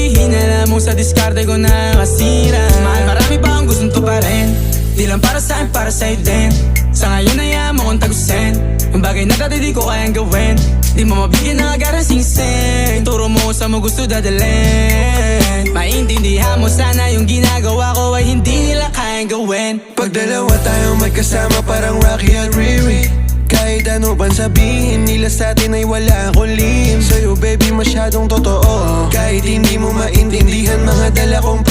sabihin, alam mo sa diskarte ko nakasira. Mahal, marami pa akong gustong tuparin, di lang para sa'kin, para sa'yo din. Sa ngayon ayaw mo kong tagusin ang bagay na dati di ko kayang gawin. Di mo mabigyan ng agarang singsing, turo mo sa mo gusto dadalhin. Maintindihan mo sana yung ginagawa ko ay hindi nila kayang gawin. Pag dalawa tayo magkasama parang Rocky at Riri, kahit ano bang sabihin nila sa'tin ay wala akong lihim. Sa'yo baby masyadong totoo, kahit hindi mo maintindihan mga dala kong